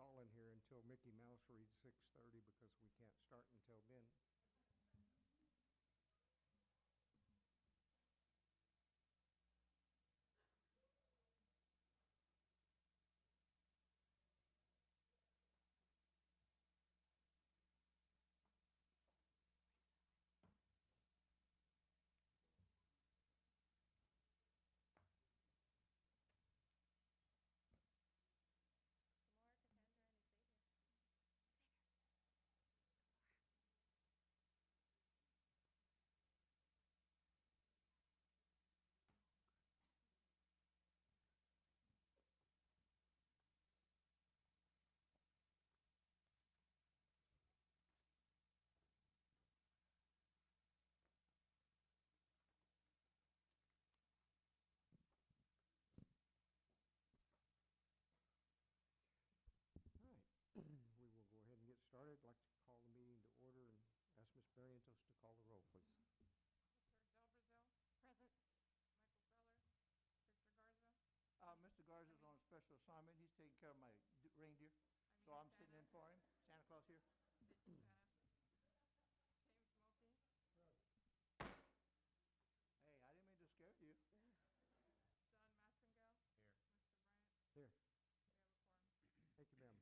stall in here until Mickey Mouse reads 6:30 because we can't start until then. All right, we will go ahead and get started. I'd like to call the meeting to order and ask Ms. Barrientos to call the roll, please. Mr. Garza's on special assignment. He's taking care of my reindeer, so I'm sitting in for him. Santa Claus here. Hey, I didn't mean to scare you. Here. Thank you, ma'am.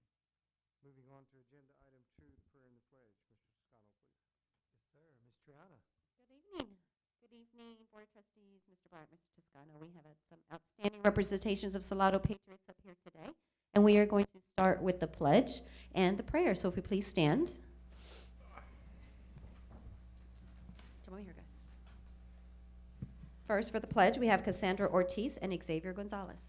Moving on to agenda item 2, the prayer and the pledge. Mr. Toscano, please. Yes, sir. Ms. Triana. Good evening. Good evening, Board of Trustees, Mr. Bryant, Mr. Toscano. We have some outstanding representations of Salado Patriots up here today. And we are going to start with the pledge and the prayer. So if we please stand. Come over here, guys. First, for the pledge, we have Cassandra Ortiz and Xavier Gonzalez.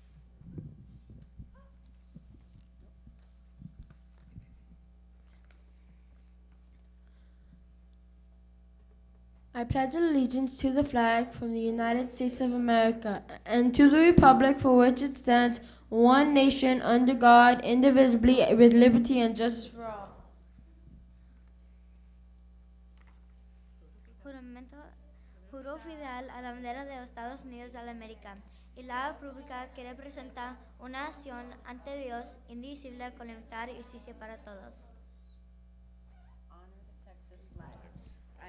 I pledge allegiance to the flag from the United States of America and to the republic for which it stands, one nation under God, indivisibly, with liberty and justice for all. Juro fiel a la bandera de los Estados Unidos de la América y la república que representa una nación ante Dios indivisible con libertad y justicia para todos.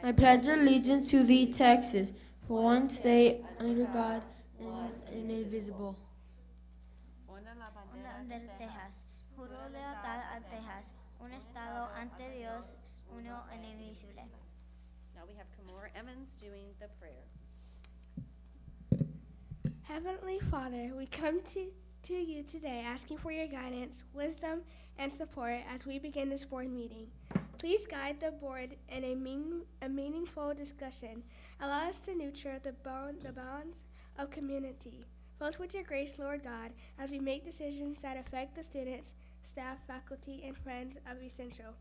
I pledge allegiance to thee, Texas, for one state under God and indivisible. Una bandera de Texas. Juro lealtad a Texas, un estado ante Dios, uno e indivisible. Now we have Kamora Evans doing the prayer. Heavenly Father, we come to you today asking for your guidance, wisdom, and support as we begin this board meeting. Please guide the board in a meaningful discussion. Allow us to nurture the bonds of community. Fill us with your grace, Lord God, as we make decisions that affect the students, staff, faculty, and friends of Essential.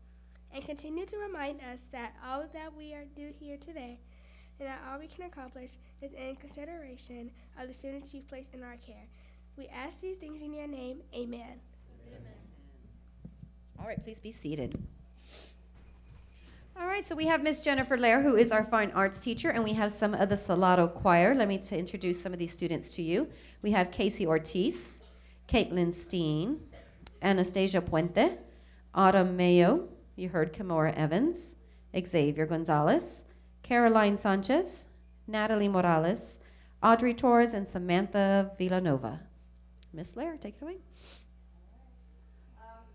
And continue to remind us that all that we do here today and that all we can accomplish is in consideration of the students you've placed in our care. We ask these things in your name. Amen. Amen. All right, please be seated. All right, so we have Miss Jennifer Lair, who is our fine arts teacher, and we have some of the Salado choir. Let me introduce some of these students to you. We have Casey Ortiz, Caitlin Steen, Anastasia Puente, Autumn Mayo, you heard Kamora Evans, Xavier Gonzalez, Caroline Sanchez, Natalie Morales, Audrey Torres, and Samantha Villanova. Miss Lair, take it away.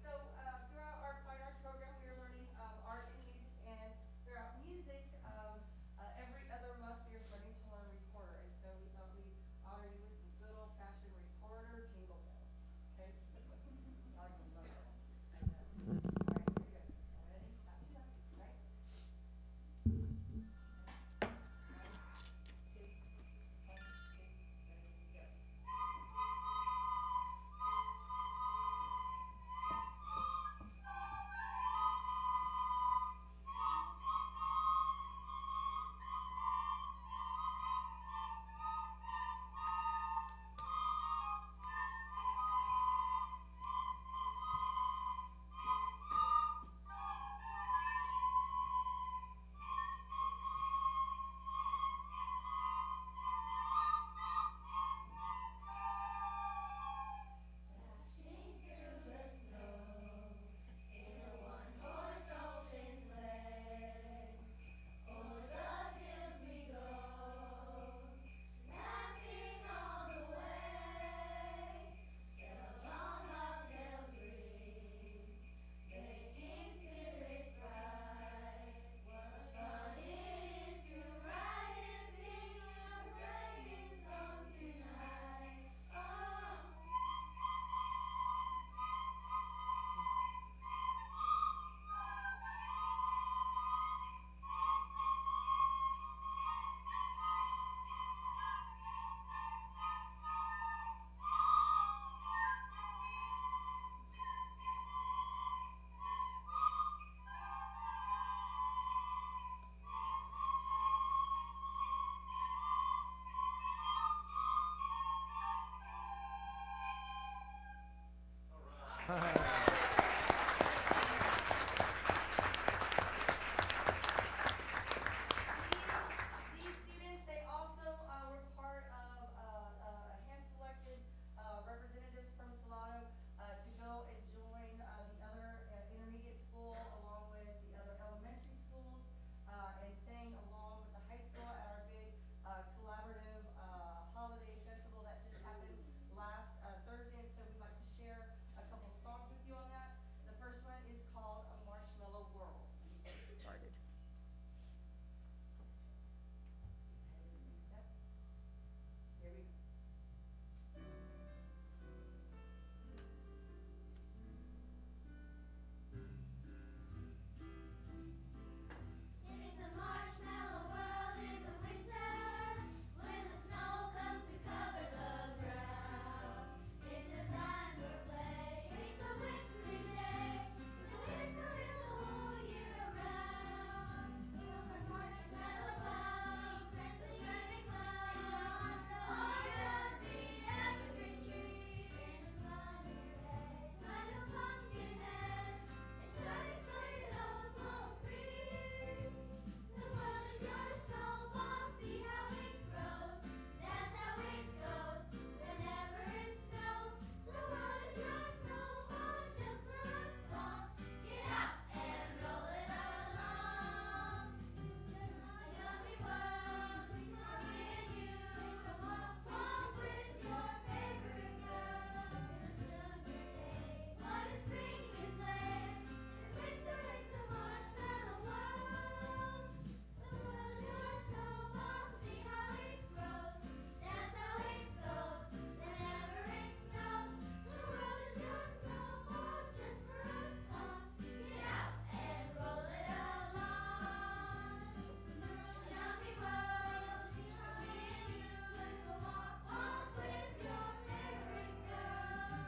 Throughout our fine arts program, we are learning art and music, and throughout music, every other month we are starting to learn recorder, and so we thought we'd honor you with some good old-fashioned recorder jingle bells. Okay? I like some love that. I know. All right, here we go. Ready? Not too loud, right? 1, 2, 1, 2, ready, go. These students, they also were part of a hand-selected representatives from Salado to go and join the other intermediate school along with the other elementary schools and sang along with the high school at our big collaborative holiday festival that just happened last Thursday. And so we'd like to share a couple songs with you on that. The first one is called A Marshmallow World. Let me get it started. Everything set? Here we go. It's a marshmallow world in the winter, when the snow comes to cover the ground. It's a time for play, it's a wintry day, and winter is the whole year round. From the marshmallow clouds, the shiny clouds, under the evergreen tree. There's a smiling day, like a pumpkin head, and shining so your nose won't freeze. The world is your snowball, see how it grows. That's how it goes whenever it snows. The world is your snowball, just for a song. Get out and roll it along. A yummy world for me and you. Come walk with your favorite girl. It's a sugar day, but in spring is late. In winter it's a marshmallow world. The world is your snowball, see how it grows. That's how it goes whenever it snows. The world is your snowball, just for a song. Get out and roll it along. A yummy world for me and you. Go walk with your favorite girl.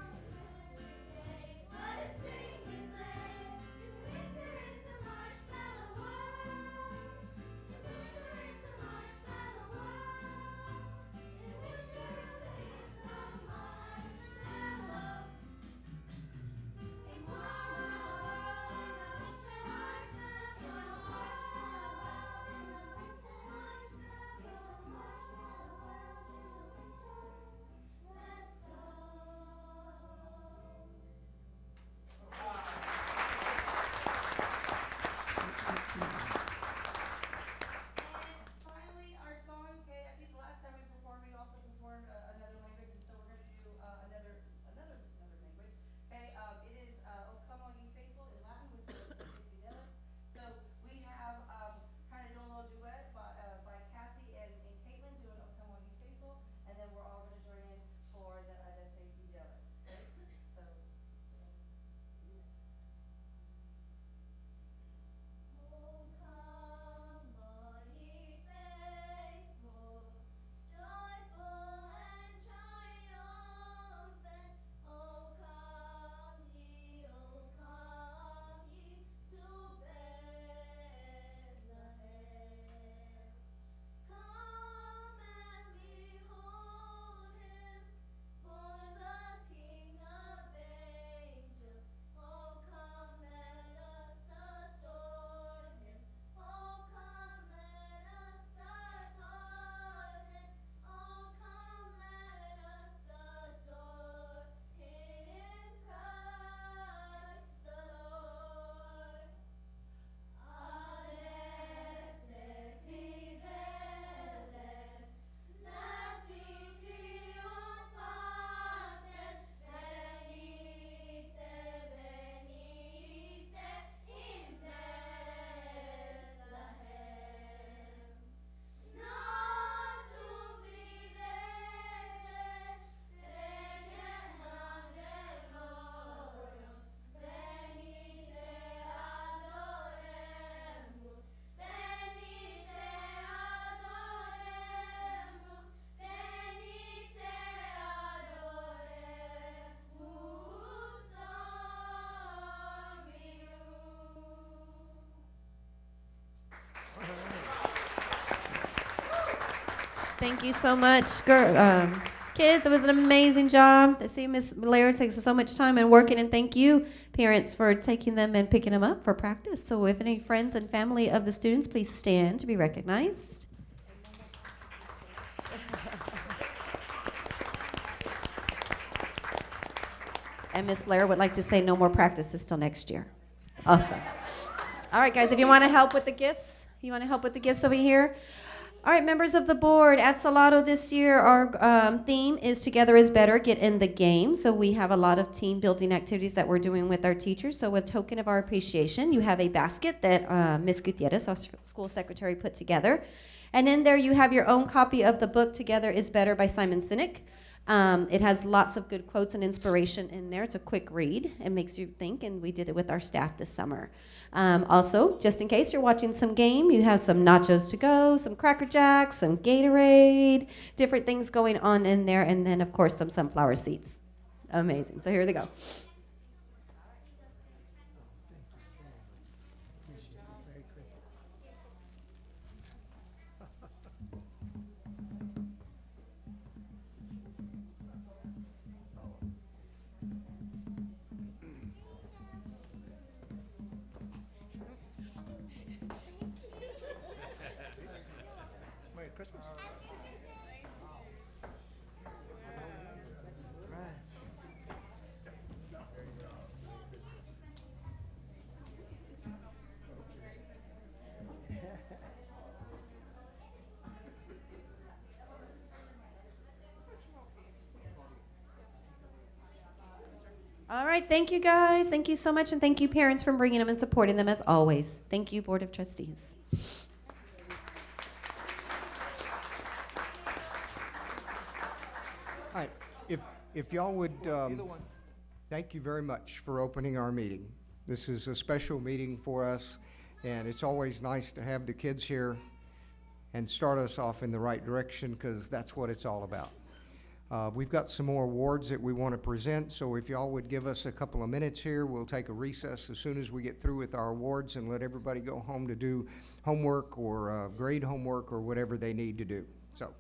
But in spring is late. In winter it's a marshmallow world. In winter it's a marshmallow world. In winter it's a marshmallow. A marshmallow world in the winter. Marshmallow, marshmallow world in the winter. Marshmallow world in the winter. Let's go. And finally, our song, okay, I think the last time we performed, we also performed another language, and so we're going to do another language. Okay, it is O Come All Ye Faithful in Latin, which is Fidelis. So we have kind of doing a little duet by Cassie and Caitlin doing O Come All Ye Faithful, and then we're all going to join in for the Adeste Fidelis. Okay, so let's do that. Oh, come all ye faithful, joyful and triumphant. Oh, come ye to Bethlehem. Come and behold him, born the King of angels. Oh, come, let us adore him. Oh, come, let us adore him. Oh, come, let us adore him, Christ the Lord. Adeste fideles, nati triumphantes, venite, venite in Bethlehem. Natum vidente, regem Angelorum, venite adoremus, venite adoremus, venite adoremus Dominum. Thank you so much, Kids, it was an amazing job. I see Miss Blair takes so much time and working, and thank you, parents, for taking them and picking them up for practice. So if any friends and family of the students, please stand to be recognized. And Miss Blair would like to say no more practices till next year. Awesome. All right, guys, if you want to help with the gifts, over here. All right, members of the board, at Salado this year, our theme is Together is Better, Get in the Game. So we have a lot of team building activities that we're doing with our teachers. So a token of our appreciation, you have a basket that Ms. Gutierrez, our school secretary, put together. And in there you have your own copy of the book, Together is Better by Simon Sinek. It has lots of good quotes and inspiration in there. It's a quick read. It makes you think, and we did it with our staff this summer. Also, just in case you're watching some game, you have some nachos to go, some Cracker Jacks, some Gatorade, different things going on in there, and then, of course, some sunflower seeds. Amazing. So here they go. Merry Christmas. All right, thank you guys. Thank you so much, and thank you parents for bringing them and supporting them as always. Thank you, Board of Trustees. All right, if y'all would, thank you very much for opening our meeting. This is a special meeting for us, and it's always nice to have the kids here and start us off in the right direction, because that's what it's all about. We've got some more awards that we want to present, so if y'all would give us a couple of minutes here, we'll take a recess as soon as we get through with our awards and let everybody go home to do homework or grade homework or whatever they need to do. So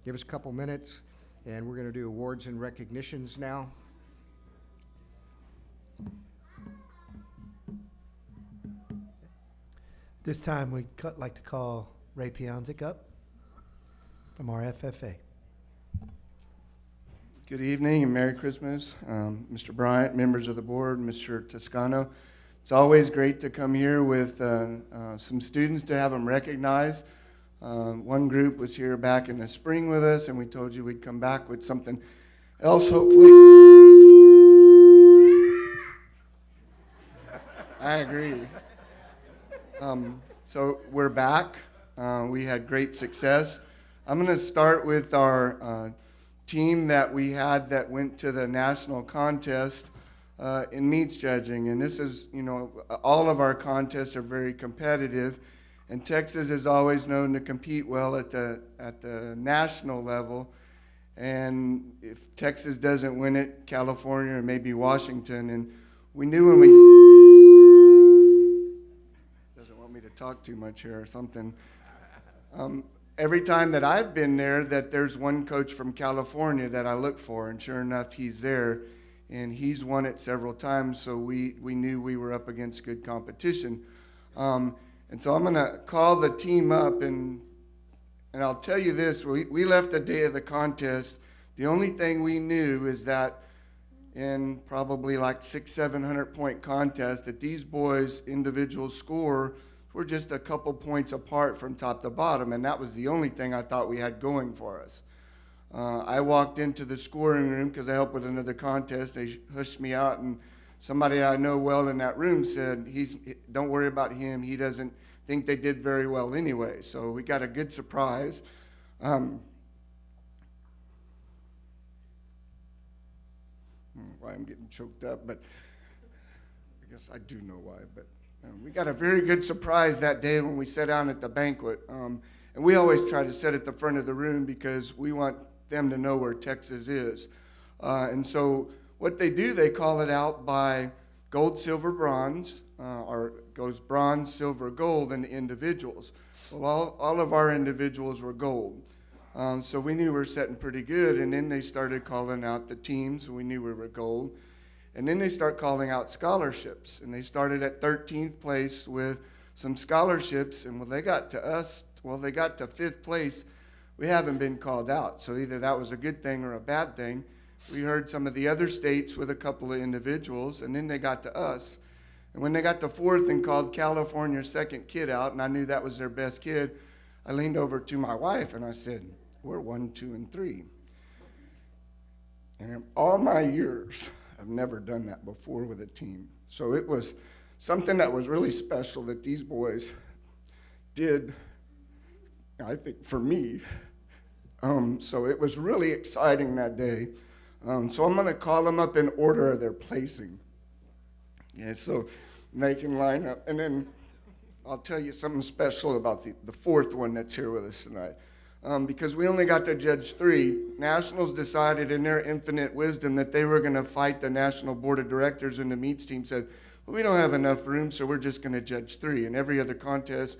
give us a couple minutes, and we're going to do awards and recognitions now. This time we'd like to call Ray Pianzik up from our FFA. Good evening and Merry Christmas, Mr. Bryant, members of the board, Mr. Toscano. It's always great to come here with some students to have them recognized. One group was here back in the spring with us, and we told you we'd come back with something else, hopefully. I agree. So we're back. We had great success. I'm going to start with our team that we had that went to the national contest in meets judging. And this is, all of our contests are very competitive. And Texas is always known to compete well at the national level. And if Texas doesn't win it, California or maybe Washington. And we knew when we... Doesn't want me to talk too much here or something. Every time that I've been there, that there's one coach from California that I look for, and sure enough, he's there, and he's won it several times, so we knew we were up against good competition. And so I'm going to call the team up, and I'll tell you this, we left the day of the contest. The only thing we knew is that in probably like 600-700 point contest, that these boys' individual score were just a couple points apart from top to bottom, and that was the only thing I thought we had going for us. I walked into the scoring room because I helped with another contest. They hushed me out, and somebody I know well in that room said, don't worry about him. He doesn't think they did very well anyway. So we got a good surprise. Why I'm getting choked up, but I guess I do know why, but we got a very good surprise that day when we sat down at the banquet. And we always try to sit at the front of the room because we want them to know where Texas is. And so what they do, they call it out by gold, silver, bronze, or goes bronze, silver, gold in the individuals. Well, all of our individuals were gold. So we knew we were setting pretty good, and then they started calling out the teams, and we knew we were gold. And then they start calling out scholarships, and they started at 13th place with some scholarships, and when they got to us, well, they got to 5th place. We haven't been called out, so either that was a good thing or a bad thing. We heard some of the other states with a couple of individuals, and then they got to us. And when they got to 4th and called California's second kid out, and I knew that was their best kid, I leaned over to my wife and I said, we're 1, 2, and 3. And in all my years, I've never done that before with a team. So it was something that was really special that these boys did, I think, for me. So it was really exciting that day. So I'm going to call them up in order of their placing. Yeah, so they can line up. And then I'll tell you something special about the fourth one that's here with us tonight. Because we only got to judge 3, Nationals decided in their infinite wisdom that they were going to fight the National Board of Directors, and the meets team said, well, we don't have enough room, so we're just going to judge 3. And every other contest,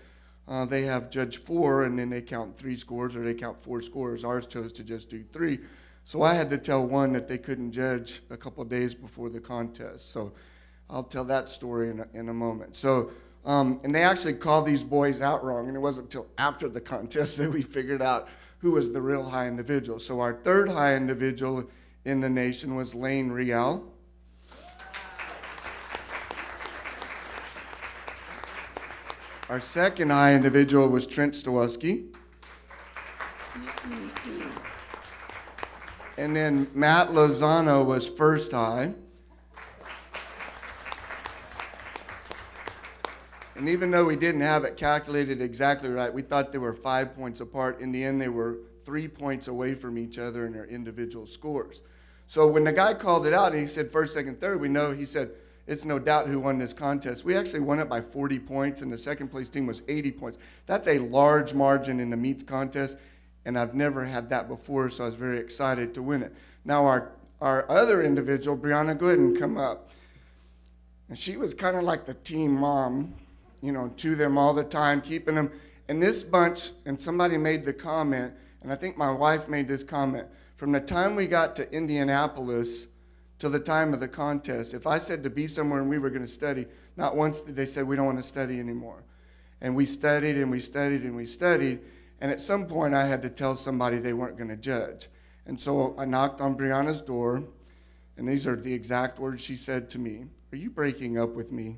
they have judge 4, and then they count 3 scores, or they count 4 scores. Ours chose to just do 3. So I had to tell one that they couldn't judge a couple of days before the contest. So I'll tell that story in a moment. So, and they actually called these boys out wrong, and it wasn't until after the contest that we figured out who was the real high individual. So our third high individual in the nation was Lane Rial. Our second high individual was Trent Stawowski. And then Matt Lozano was first high. And even though we didn't have it calculated exactly right, we thought they were 5 points apart. In the end, they were 3 points away from each other in their individual scores. So when the guy called it out and he said first, second, third, we know, he said, it's no doubt who won this contest. We actually won it by 40 points, and the second place team was 80 points. That's a large margin in the meets contest, and I've never had that before, so I was very excited to win it. Now our other individual, Brianna, go ahead and come up. And she was kind of like the team mom, you know, to them all the time, keeping them. And this bunch, and somebody made the comment, and I think my wife made this comment, from the time we got to Indianapolis till the time of the contest, if I said to be somewhere and we were going to study, not once did they say we don't want to study anymore. And we studied and we studied and we studied, and at some point I had to tell somebody they weren't going to judge. And so I knocked on Brianna's door, and these are the exact words she said to me: "Are you breaking up with me?"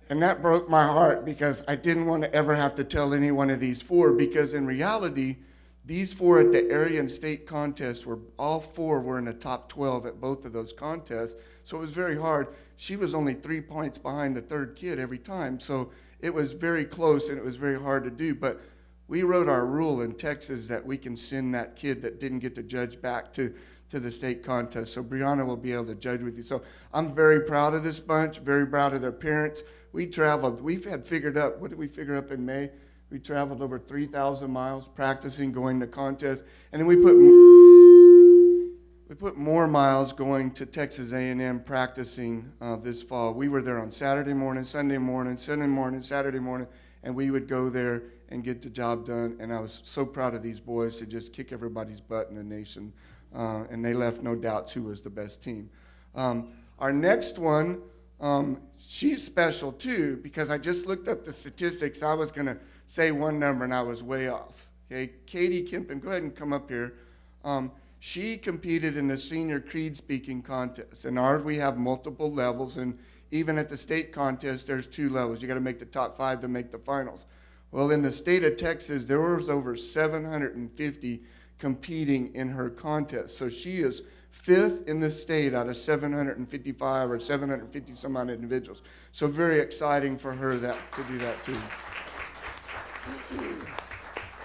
And that broke my heart, because I didn't want to ever have to tell any one of these 4, because in reality, these 4 at the area and state contests were, all 4 were in the top 12 at both of those contests. So it was very hard. She was only 3 points behind the third kid every time. So it was very close, and it was very hard to do. But we wrote our rule in Texas that we can send that kid that didn't get to judge back to the state contest. So Brianna will be able to judge with you. So I'm very proud of this bunch, very proud of their parents. We traveled, we've had figured up, what did we figure up in May? We traveled over 3,000 miles practicing, going to contests. And then we put more miles going to Texas A&M practicing this fall. We were there on Saturday morning, Sunday morning, Saturday morning, and we would go there and get the job done. And I was so proud of these boys to just kick everybody's butt in the nation. And they left no doubts who was the best team. Our next one, she's special too, because I just looked up the statistics. I was going to say one number and I was way off. Okay, Katie Kempen, go ahead and come up here. She competed in the senior creed speaking contest. And ours, we have multiple levels, and even at the state contest, there's 2 levels. You got to make the top 5 to make the finals. Well, in the state of Texas, there was over 750 competing in her contest. So she is 5th in the state out of 755 or 750 some odd individuals. So very exciting for her to do that too.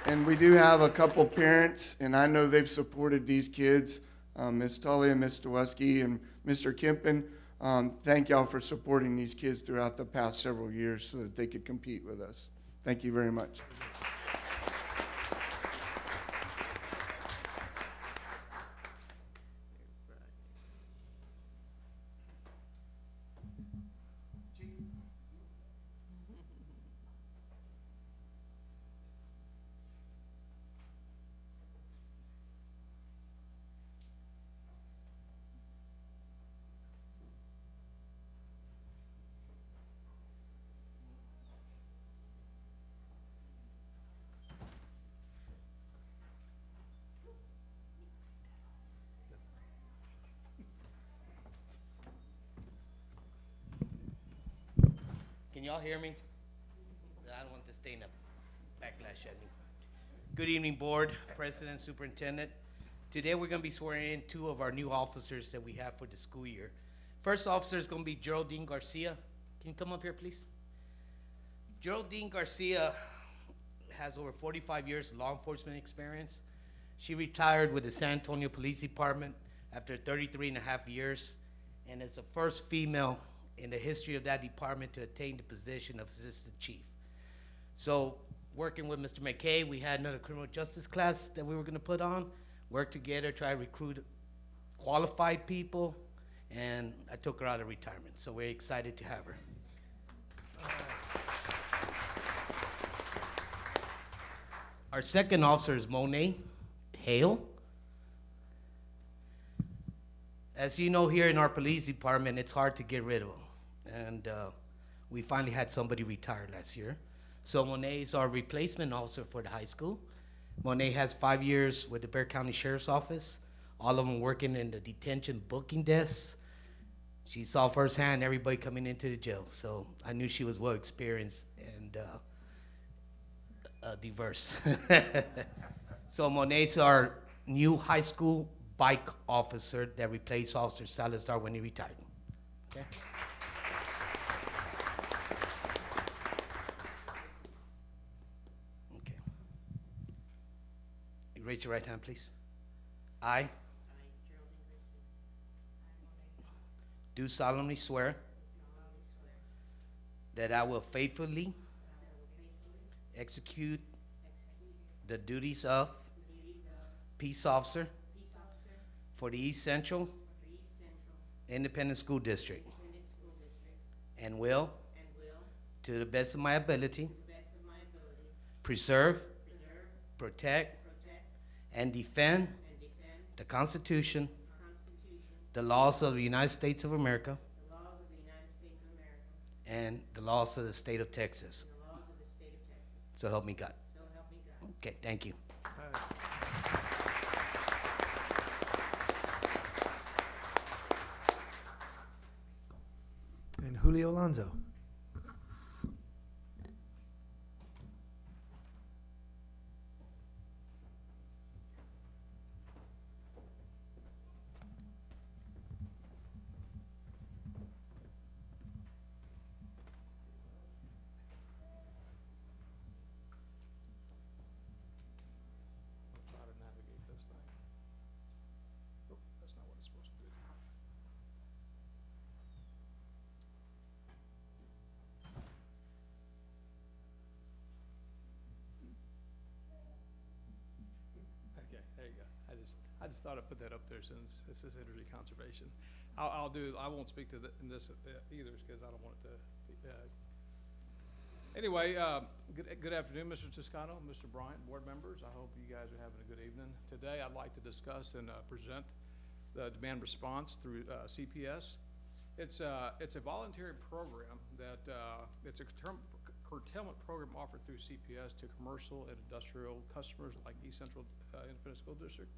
And we do have a couple parents, and I know they've supported these kids, Ms. Tully and Ms. Stawowski and Mr. Kempen. Thank y'all for supporting these kids throughout the past several years so that they could compete with us. Thank you very much. Can y'all hear me? I don't want this thing to backlash at me. Good evening, board, president, superintendent. Today we're going to be swearing in 2 of our new officers that we have for the school year. First officer is going to be Geraldine Garcia. Can you come up here, please? Geraldine Garcia has over 45 years of law enforcement experience. She retired with the San Antonio Police Department after 33 and a half years, and is the first female in the history of that department to attain the position of assistant chief. So, working with Mr. McKay, we had another criminal justice class that we were gonna put on, work together, try to recruit qualified people, and I took her out of retirement, so we're excited to have her. Our second officer is Monet Hale. As you know, here in our police department, it's hard to get rid of them. And we finally had somebody retire last year. So Monet is our replacement officer for the high school. Monet has 5 years with the Bexar County Sheriff's Office, all of them working in the detention booking desks. She saw firsthand everybody coming into the jail, so I knew she was well experienced and diverse. So Monet's our new high school bike officer that replaced Officer Salazar when he retired. Okay. Okay. You raise your right hand, please. I do solemnly swear that I will faithfully execute the duties of peace officer for the East Central Independent School District and will, to the best of my ability, preserve, protect, and defend the Constitution, the laws of the United States of America, and the laws of the state of Texas. So help me God. Okay, thank you. And Julio Alonso. Try to navigate this thing. Nope, that's not what it's supposed to do. Okay, there you go. I just thought I'd put that up there since this is energy conservation. I won't speak to in this either because I don't want it to. Anyway, good afternoon, Mr. Toscano, Mr. Bryant, board members. I hope you guys are having a good evening. Today, I'd like to discuss and present the demand response through CPS. It's a voluntary program that it's a curtailment program offered through CPS to commercial and industrial customers like East Central Independent School District.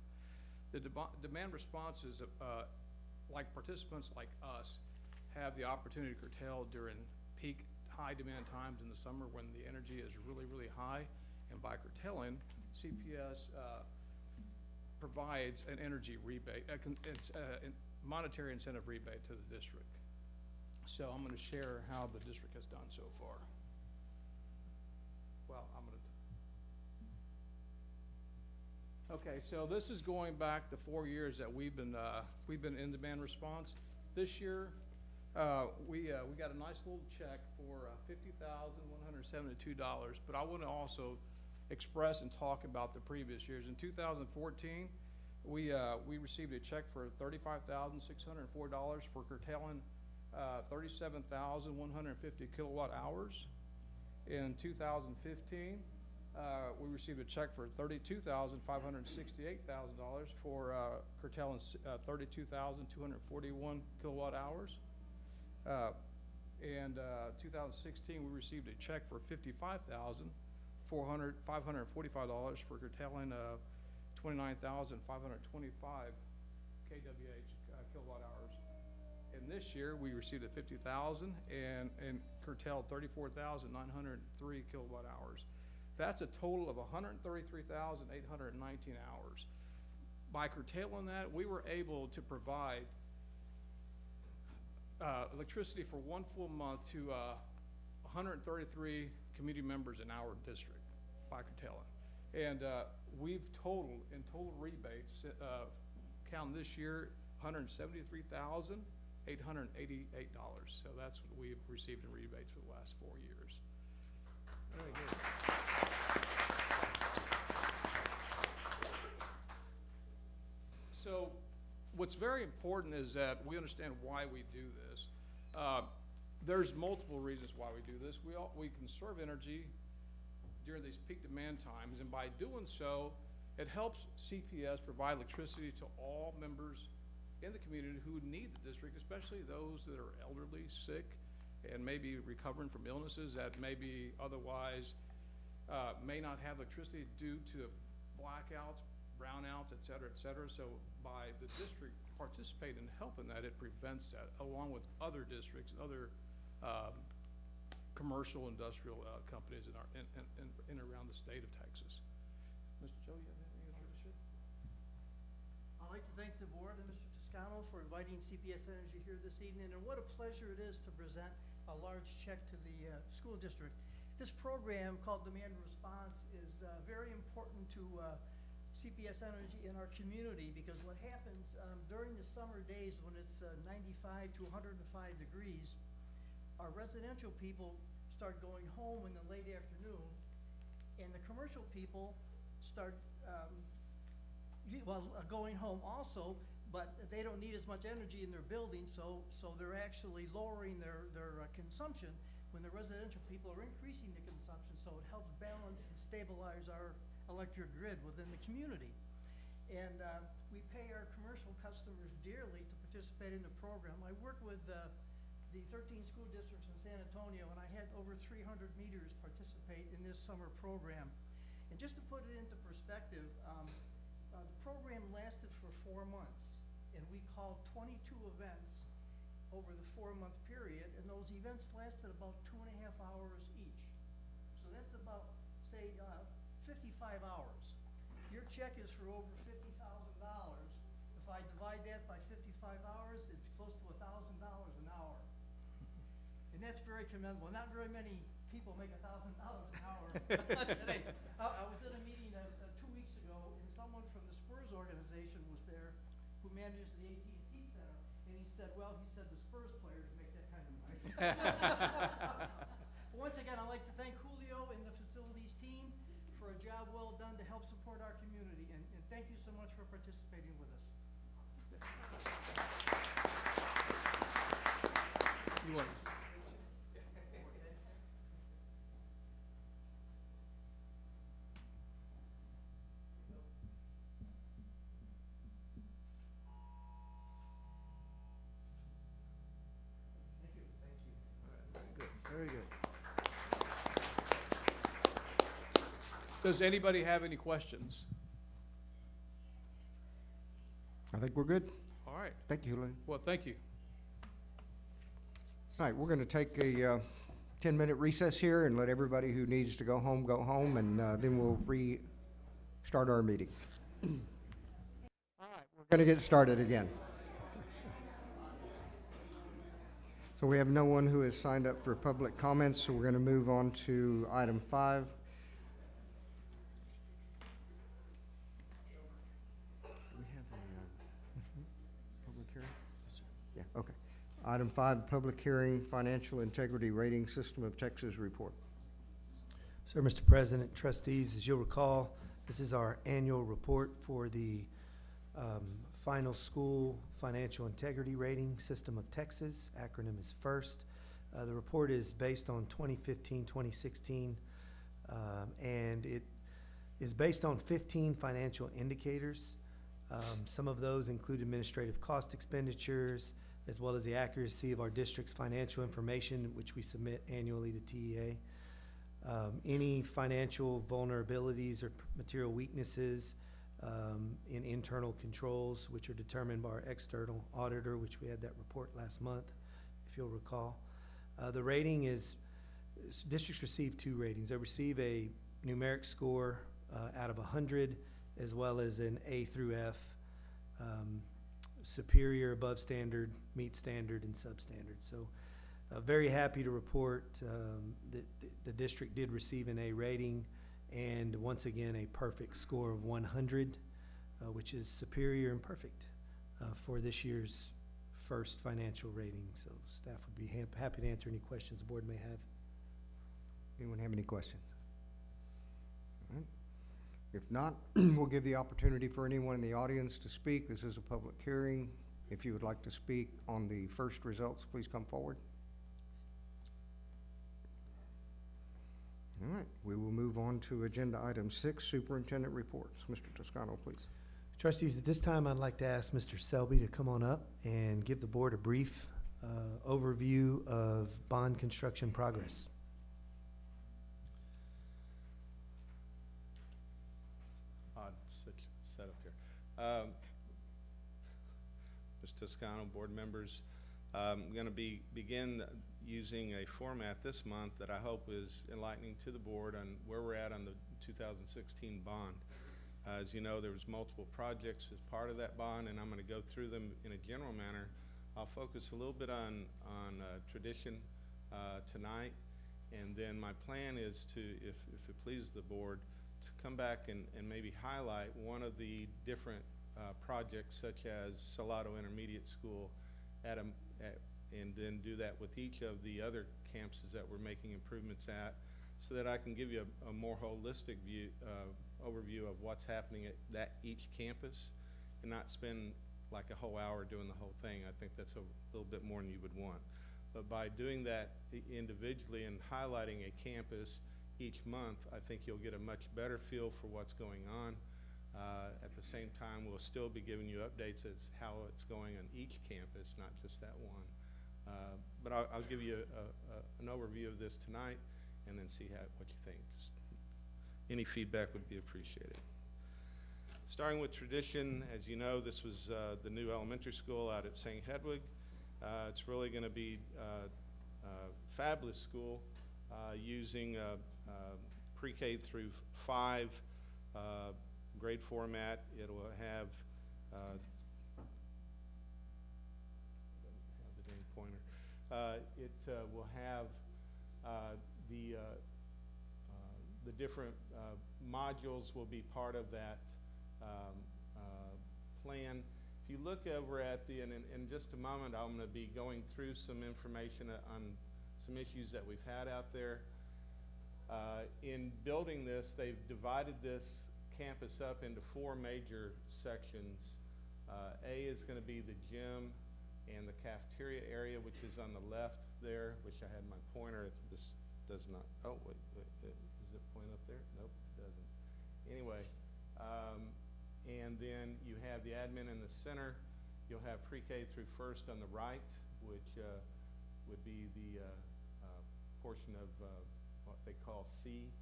The demand response is like participants like us have the opportunity to curtail during peak high demand times in the summer when the energy is really, really high. And by curtailing, CPS provides an energy rebate, it's a monetary incentive rebate to the district. So I'm going to share how the district has done so far. Well, okay, so this is going back to 4 years that we've been in demand response. This year, we got a nice little check for $50,172, but I want to also express and talk about the previous years. In 2014, we received a check for $35,604 for curtailing 37,150 kilowatt hours. In 2015, we received a check for $32,568,000 for curtailing 32,241 kilowatt hours. And 2016, we received a check for $55,545 for curtailing 29,525 kWh kilowatt hours. And this year, we received at 50,000 and curtailed 34,903 kilowatt hours. That's a total of 133,819 hours. By curtailing that, we were able to provide electricity for one full month to 133 community members in our district by curtailing. And we've totaled, in total rebates, counting this year, $173,888. So that's what we've received in rebates for the last 4 years. Very good. So what's very important is that we understand why we do this. There's multiple reasons why we do this. We conserve energy during these peak demand times, and by doing so, it helps CPS provide electricity to all members in the community who need the district, especially those that are elderly, sick, and maybe recovering from illnesses that maybe otherwise may not have electricity due to blackouts, brownouts, et cetera, et cetera. So by the district participating and helping that, it prevents that, along with other districts, other commercial industrial companies in and around the state of Texas. Mr. Joe, you have anything else to share? I'd like to thank the board and Mr. Toscano for inviting CPS Energy here this evening, and what a pleasure it is to present a large check to the school district. This program called Demand Response is very important to CPS Energy in our community, because what happens during the summer days when it's 95 to 105 degrees, our residential people start going home in the late afternoon, and the commercial people start going home also, but they don't need as much energy in their building, so they're actually lowering their consumption when the residential people are increasing the consumption, so it helps balance and stabilize our electric grid within the community. And we pay our commercial customers dearly to participate in the program. I work with the 13 school districts in San Antonio, and I had over 300 meters participate in this summer program. And just to put it into perspective, the program lasted for 4 months, and we called 22 events over the 4-month period, and those events lasted about 2.5 hours each. So that's about, say, 55 hours. Your check is for over $50,000. If I divide that by 55 hours, it's close to $1,000 an hour. And that's very commendable. Not very many people make $1,000 an hour today. I was at a meeting 2 weeks ago, and someone from the Spurs organization was there who manages the AT&T Center, and he said, the Spurs players make that kind of money. Once again, I'd like to thank Julio and the facilities team for a job well done to help support our community, and thank you so much for participating with us. You want? Very good. Does anybody have any questions? I think we're good. All right. Thank you, Julian. Well, thank you. All right, we're going to take a 10-minute recess here and let everybody who needs to go home, and then we'll restart our meeting. All right, we're going to get started again. So we have no one who has signed up for public comments, so we're going to move on to item 5. Do we have a public hearing? Yeah, okay. Item 5, public hearing, Financial Integrity Rating System of Texas report. Sir, Mr. President, trustees, as you'll recall, this is our annual report for the Final School Financial Integrity Rating System of Texas, acronym is FIRST. The report is based on 2015-2016, and it is based on 15 financial indicators. Some of those include administrative cost expenditures, as well as the accuracy of our district's financial information, which we submit annually to TEA. Any financial vulnerabilities or material weaknesses in internal controls, which are determined by our external auditor, which we had that report last month, if you'll recall. The rating is, districts receive 2 ratings. They receive a numeric score out of 100, as well as an A through F, superior, above standard, meet standard, and substandard. So very happy to report that the district did receive an A rating, and once again a perfect score of 100, which is superior and perfect for this year's first financial rating. So staff would be happy to answer any questions the board may have. Anyone have any questions? All right. If not, we'll give the opportunity for anyone in the audience to speak. This is a public hearing. If you would like to speak on the first results, please come forward. All right, we will move on to agenda item 6, superintendent reports. Mr. Toscano, please. Trustees, at this time I'd like to ask Mr. Selby to come on up and give the board a brief overview of bond construction progress. Odd setup here. Mr. Toscano, board members, I'm going to begin using a format this month that I hope is enlightening to the board on where we're at on the 2016 bond. As you know, there was multiple projects as part of that bond, and I'm going to go through them in a general manner. I'll focus a little bit on tradition tonight, and then my plan is to, if it pleases the board, to come back and maybe highlight one of the different projects, such as Salado Intermediate School, and then do that with each of the other campuses that we're making improvements at, so that I can give you a more holistic view, overview of what's happening at each campus, and not spend like a whole hour doing the whole thing. I think that's a little bit more than you would want. But by doing that individually and highlighting a campus each month, I think you'll get a much better feel for what's going on. At the same time, we'll still be giving you updates as how it's going on each campus, not just that one. But I'll give you an overview of this tonight, and then see what you think. Just any feedback would be appreciated. Starting with tradition, as you know, this was the new elementary school out at St. Hedwig. It's really going to be a fabulous school using pre-K through 5 grade format. It'll have the dang pointer. It will have the different modules will be part of that plan. If you look over at in just a moment, I'm going to be going through some information on some issues that we've had out there. In building this, they've divided this campus up into 4 major sections. A is going to be the gym and the cafeteria area, which is on the left there, which I had my pointer. This does not, oh, wait, does it point up there? Nope, it doesn't. Anyway, and then you have the admin in the center. You'll have pre-K through first on the right, which would be the portion of what they call C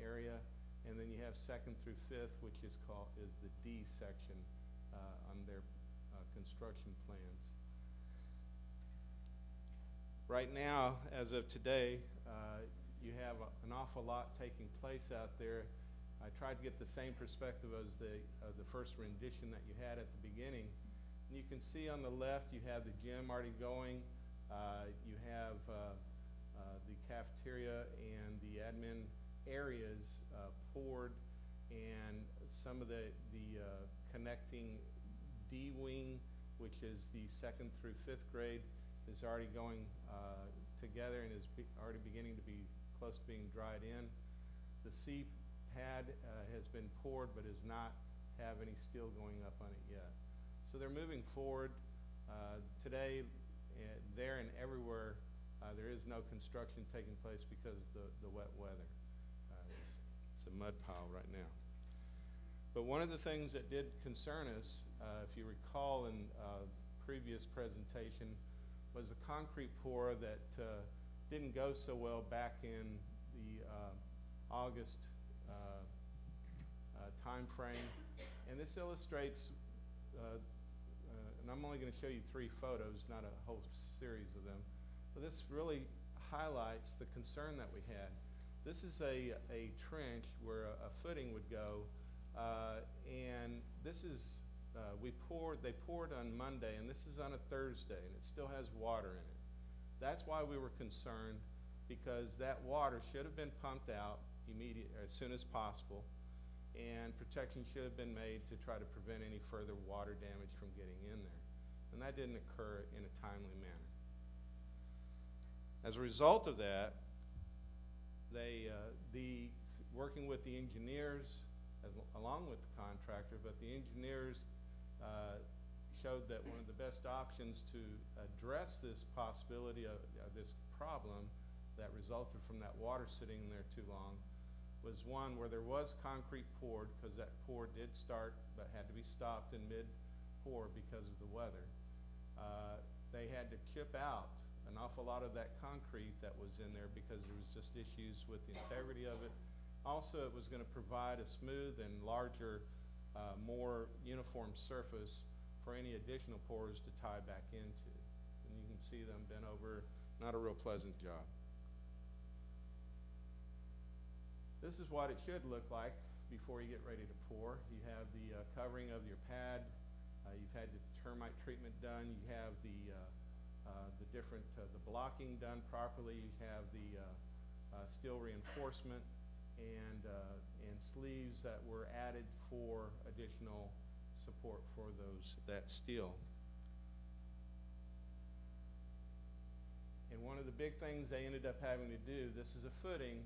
area. And then you have second through 5th, which is the D section on their construction plans. Right now, as of today, you have an awful lot taking place out there. I tried to get the same perspective as the first rendition that you had at the beginning. And you can see on the left, you have the gym already going. You have the cafeteria and the admin areas poured, and some of the connecting D wing, which is the 2nd through 5th grade, is already going together and is already beginning to be close to being dried in. The C pad has been poured, but does not have any steel going up on it yet. So they're moving forward. Today, there and everywhere, there is no construction taking place because of the wet weather. It's a mud pile right now. But one of the things that did concern us, if you recall in previous presentation, was a concrete pour that didn't go so well back in the August time frame. And this illustrates, and I'm only going to show you 3 photos, not a whole series of them, but this really highlights the concern that we had. This is a trench where a footing would go, and this is, they poured on Monday, and this is on a Thursday, and it still has water in it. That's why we were concerned, because that water should have been pumped out as soon as possible, and protection should have been made to try to prevent any further water damage from getting in there. And that didn't occur in a timely manner. As a result of that, working with the engineers, along with the contractor, but the engineers showed that one of the best options to address this possibility of this problem that resulted from that water sitting there too long was one where there was concrete poured, because that pour did start but had to be stopped in mid-pour because of the weather. They had to chip out an awful lot of that concrete that was in there because there was just issues with the integrity of it. Also, it was going to provide a smooth and larger, more uniform surface for any additional pours to tie back into. And you can see them bent over, not a real pleasant job. This is what it should look like before you get ready to pour. You have the covering of your pad. You've had the termite treatment done. You have the blocking done properly. You have the steel reinforcement and sleeves that were added for additional support for that steel. And one of the big things they ended up having to do, this is a footing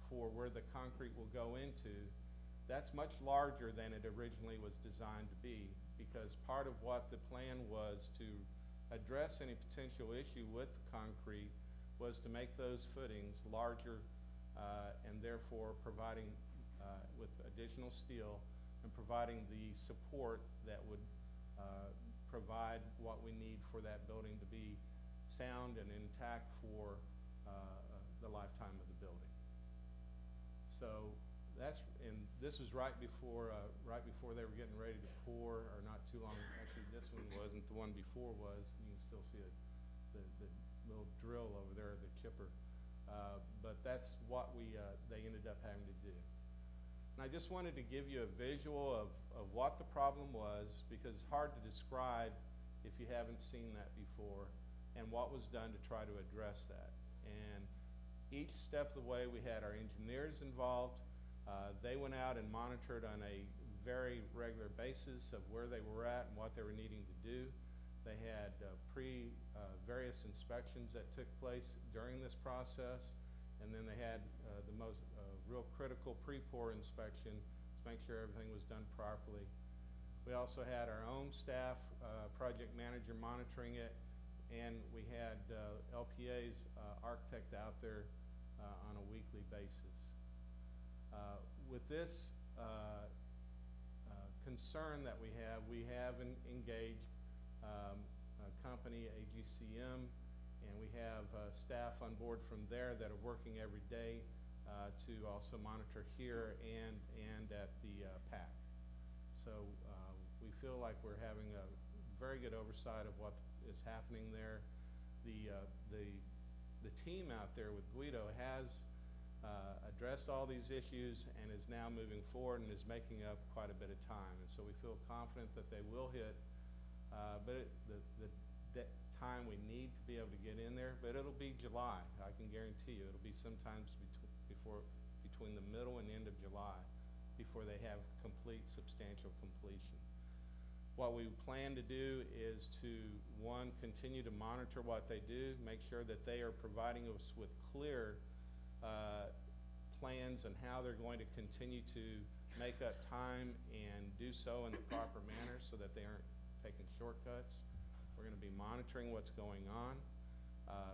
for where the concrete will go into. That's much larger than it originally was designed to be, because part of what the plan was to address any potential issue with the concrete was to make those footings larger and therefore providing with additional steel and providing the support that would provide what we need for that building to be sound and intact for the lifetime of the building. So this was right before they were getting ready to pour, or not too long. Actually, this one wasn't. The one before was. You can still see the little drill over there, the chipper. But that's what they ended up having to do. And I just wanted to give you a visual of what the problem was, because it's hard to describe if you haven't seen that before, and what was done to try to address that. And each step of the way, we had our engineers involved. They went out and monitored on a very regular basis of where they were at and what they were needing to do. They had various inspections that took place during this process, and then they had the most real critical pre-pour inspection to make sure everything was done properly. We also had our own staff, project manager, monitoring it, and we had LPA's architect out there on a weekly basis. With this concern that we have engaged a company, AGCM, and we have staff on board from there that are working every day to also monitor here and at the PAC. So we feel like we're having a very good oversight of what is happening there. The team out there with Guido has addressed all these issues and is now moving forward and is making up quite a bit of time. And so we feel confident that they will hit the time we need to be able to get in there, but it'll be July. I can guarantee you it'll be sometimes between the middle and end of July before they have complete, substantial completion. What we plan to do is to, one, continue to monitor what they do, make sure that they are providing us with clear plans on how they're going to continue to make up time and do so in the proper manner so that they aren't taking shortcuts. We're going to be monitoring what's going on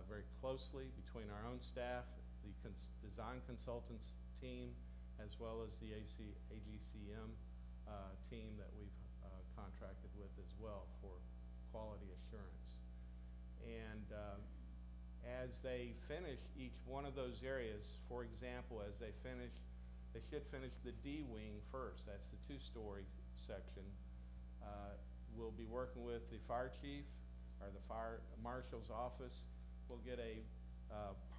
very closely between our own staff, the design consultants team, as well as the AGCM team that we've contracted with as well for quality assurance. And as they finish each one of those areas, for example, as they should finish the D wing first. That's the two-story section. We'll be working with the fire chief or the fire marshal's office. We'll get a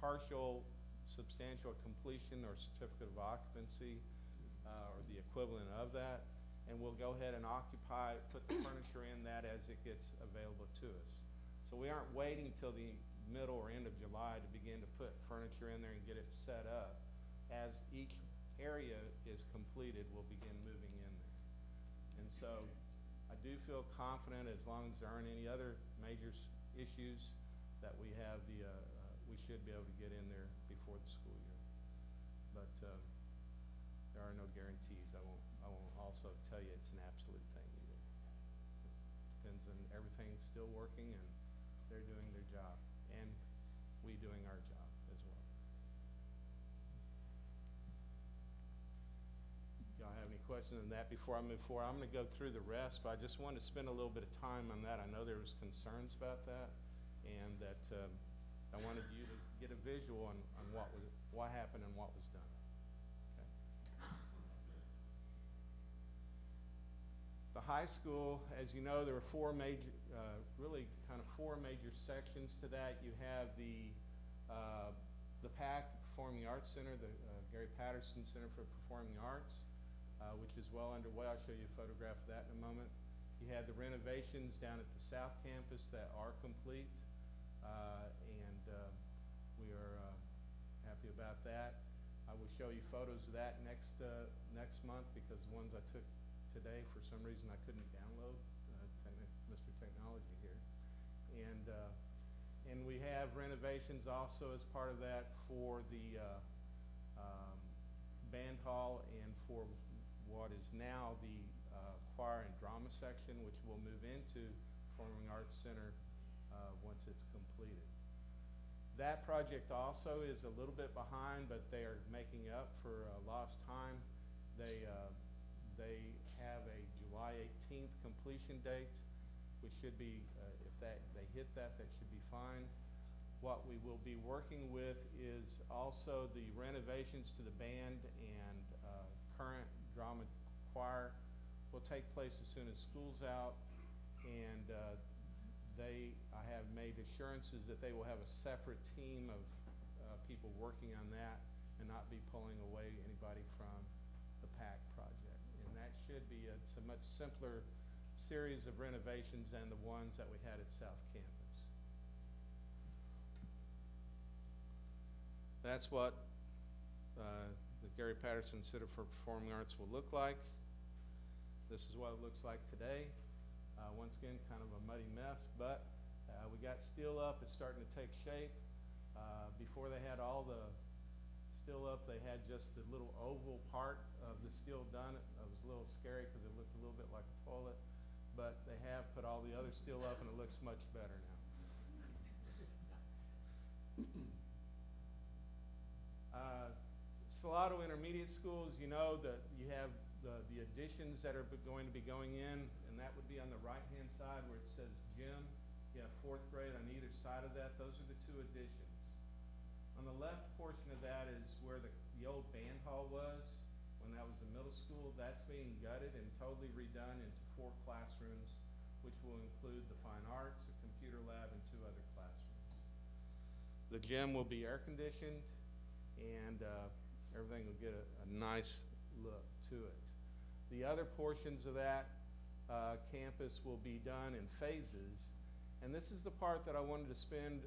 partial substantial completion or certificate of occupancy or the equivalent of that, and we'll go ahead and put the furniture in that as it gets available to us. So we aren't waiting till the middle or end of July to begin to put furniture in there and get it set up. As each area is completed, we'll begin moving in there. And so I do feel confident, as long as there aren't any other major issues, that we have we should be able to get in there before the school year. But there are no guarantees. I won't also tell you it's an absolute thing either. Depends on everything's still working and they're doing their job, and we doing our job as well. Y'all have any questions on that before I move forward? I'm going to go through the rest, but I just wanted to spend a little bit of time on that. I know there was concerns about that, and that I wanted you to get a visual on what happened and what was done. Okay. The high school, as you know, there are four major sections to that. You have the PAC, the Performing Arts Center, the Gary Patterson Center for Performing Arts, which is well underway. I'll show you a photograph of that in a moment. You have the renovations down at the South Campus that are complete, and we are happy about that. I will show you photos of that next month, because the ones I took today, for some reason I couldn't download, Mr. Technology here. And we have renovations also as part of that for the band hall and for what is now the choir and drama section, which we'll move into Performing Arts Center once it's completed. That project also is a little bit behind, but they are making up for lost time. They have a July 18th completion date, which should be, if they hit that should be fine. What we will be working with is also the renovations to the band and current drama choir will take place as soon as school's out, and I have made assurances that they will have a separate team of people working on that and not be pulling away anybody from the PAC project. And that should be it's a much simpler series of renovations than the ones that we had at South Campus. That's what the Gary Patterson Center for Performing Arts will look like. This is what it looks like today. Once again, kind of a muddy mess, but we got steel up. It's starting to take shape. Before they had all the steel up, they had just the little oval part of the steel done. It was a little scary because it looked a little bit like a toilet, but they have put all the other steel up and it looks much better now. Salado Intermediate Schools, you know that you have the additions that are going to be going in, and that would be on the right-hand side where it says gym. You have 4th grade on either side of that. Those are the 2 additions. On the left portion of that is where the old band hall was when that was the middle school. That's being gutted and totally redone into 4 classrooms, which will include the fine arts, a computer lab, and 2 other classrooms. The gym will be air conditioned, and everything will get a nice look to it. The other portions of that campus will be done in phases, and this is the part that I wanted to spend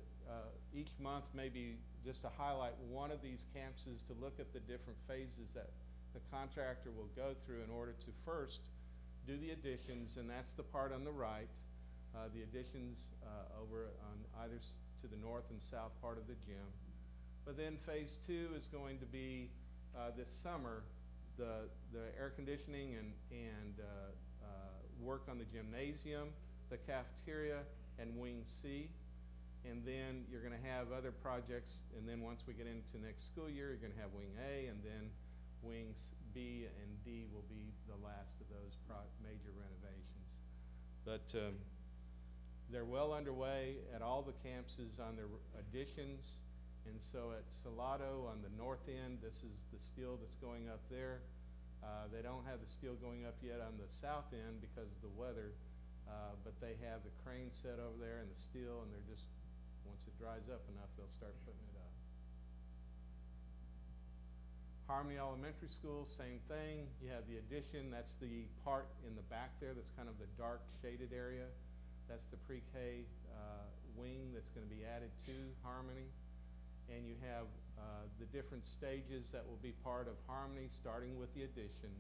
each month maybe just to highlight one of these campuses to look at the different phases that the contractor will go through in order to first do the additions, and that's the part on the right, the additions over on either to the north and south part of the gym. But then phase 2 is going to be this summer, the air conditioning and work on the gymnasium, the cafeteria, and Wing C. And then you're going to have other projects, and then once we get into next school year, you're going to have Wing A, and then Wings B and D will be the last of those major renovations. But they're well underway at all the campuses on their additions. And so at Salado on the north end, this is the steel that's going up there. They don't have the steel going up yet on the south end because of the weather, but they have the crane set over there and the steel, and they're just, once it dries up enough, they'll start putting it up. Harmony Elementary School, same thing. You have the addition, that's the part in the back there that's kind of the dark shaded area. That's the pre-K wing that's going to be added to Harmony. And you have the different stages that will be part of Harmony, starting with the addition.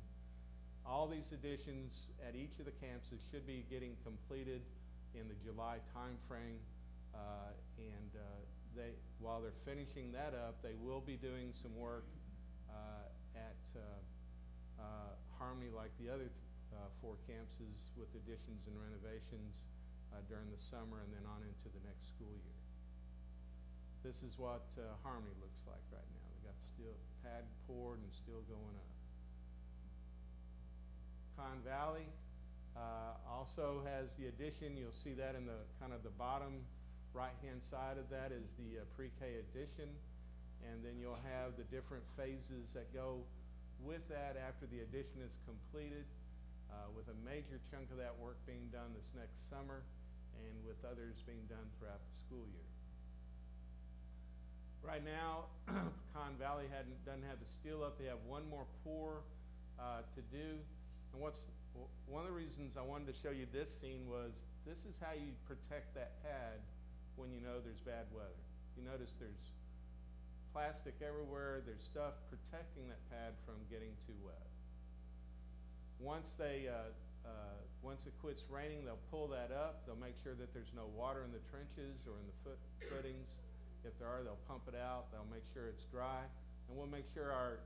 All these additions at each of the campuses should be getting completed in the July timeframe. While they're finishing that up, they will be doing some work at Harmony, like the other 4 campuses, with additions and renovations during the summer and then on into the next school year. This is what Harmony looks like right now. They got steel pad poured and still going up. Con Valley also has the addition. You'll see that in the kind of the bottom right-hand side of that is the pre-K addition. And then you'll have the different phases that go with that after the addition is completed, with a major chunk of that work being done this next summer and with others being done throughout the school year. Right now, Pecan Valley doesn't have the steel up. They have one more pour to do. And one of the reasons I wanted to show you this scene was this is how you protect that pad when you know there's bad weather. You notice there's plastic everywhere. There's stuff protecting that pad from getting too wet. Once it quits raining, they'll pull that up. They'll make sure that there's no water in the trenches or in the footings. If there are, they'll pump it out. They'll make sure it's dry. And we'll make sure our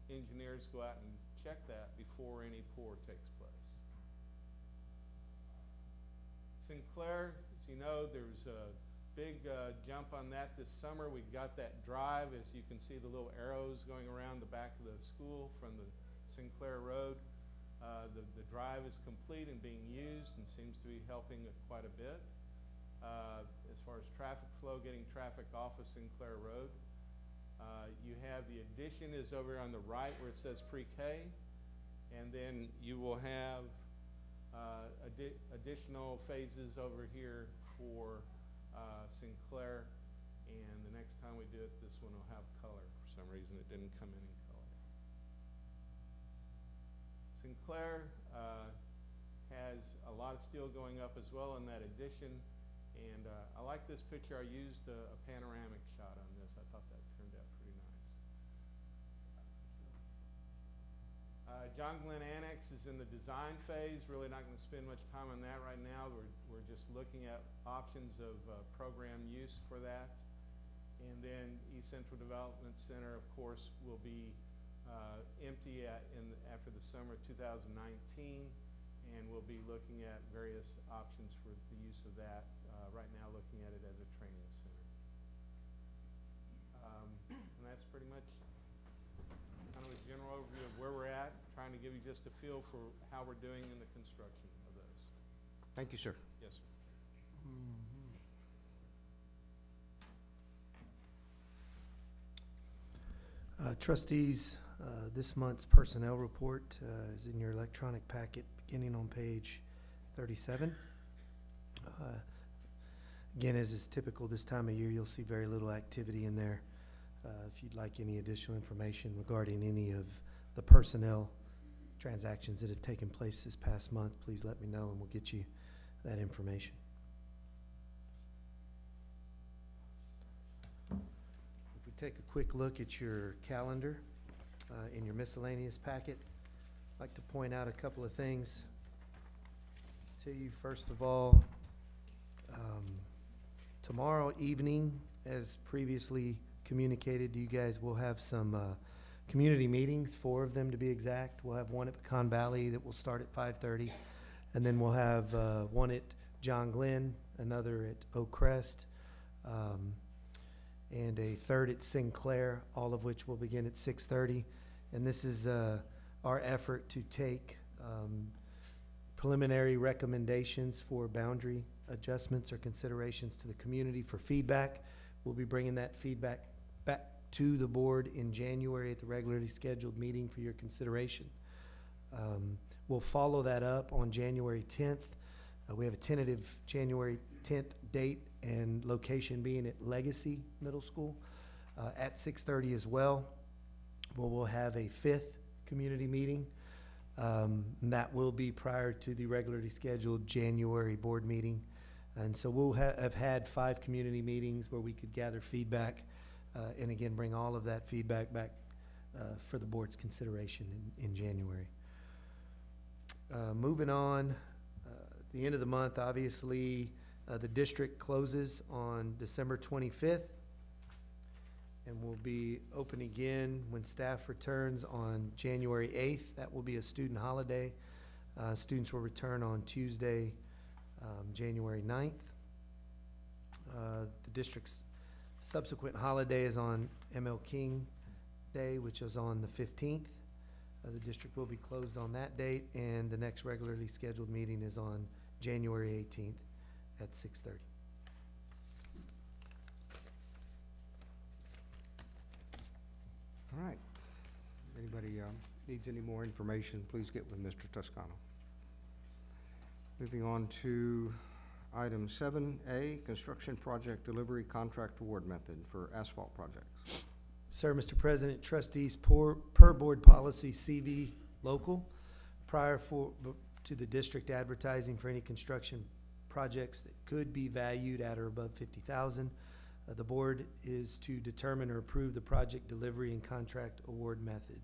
engineers go out and check that before any pour takes place. Sinclair, as you know, there's a big jump on that this summer. We got that drive. As you can see, the little arrows going around the back of the school from the Sinclair Road. The drive is complete and being used and seems to be helping it quite a bit. As far as traffic flow, getting traffic off of Sinclair Road. You have the addition is over on the right where it says pre-K, and then you will have additional phases over here for Sinclair, and the next time we do it, this one will have color. For some reason, it didn't come in color. Sinclair has a lot of steel going up as well in that addition. And I like this picture. I used a panoramic shot on this. I thought that turned out pretty nice. John Glenn Annex is in the design phase. Really not going to spend much time on that right now. We're just looking at options of program use for that. And then East Central Development Center, of course, will be empty after the summer of 2019. And we'll be looking at various options for the use of that. Right now, looking at it as a training center. And that's pretty much kind of a general overview of where we're at, trying to give you just a feel for how we're doing in the construction of those. Thank you, sir. Yes, sir. Trustees, this month's personnel report is in your electronic packet beginning on page 37. Again, as is typical this time of year, you'll see very little activity in there. If you'd like any additional information regarding any of the personnel transactions that have taken place this past month, please let me know and we'll get you that information. If we take a quick look at your calendar in your miscellaneous packet, I'd like to point out a couple of things to you. First of all, tomorrow evening, as previously communicated, you guys will have some community meetings, 4 of them to be exact. We'll have one at Pecan Valley that will start at 5:30, and then we'll have one at John Glenn, another at Oak Crest, and a third at Sinclair, all of which will begin at 6:30. And this is our effort to take preliminary recommendations for boundary adjustments or considerations to the community for feedback. We'll be bringing that feedback back to the board in January at the regularly scheduled meeting for your consideration. We'll follow that up on January 10th. We have a tentative January 10th date and location being at Legacy Middle School at 6:30 as well. We'll have a 5th community meeting. And that will be prior to the regularly scheduled January board meeting. And so we'll have had 5 community meetings where we could gather feedback and again, bring all of that feedback back for the board's consideration in January. Moving on, the end of the month, obviously, the district closes on December 25th. And will be open again when staff returns on January 8th. That will be a student holiday. Students will return on Tuesday, January 9th. The district's subsequent holiday is on ML King Day, which is on the 15th. The district will be closed on that date, and the next regularly scheduled meeting is on January 18th at 6:30. All right. Anybody needs any more information, please get with Mr. Toscano. Moving on to item 7A, construction project delivery contract award method for asphalt projects. Sir, Mr. President, trustees, per board policy CV local, prior to the district advertising for any construction projects that could be valued at or above $50,000, the board is to determine or approve the project delivery and contract award method.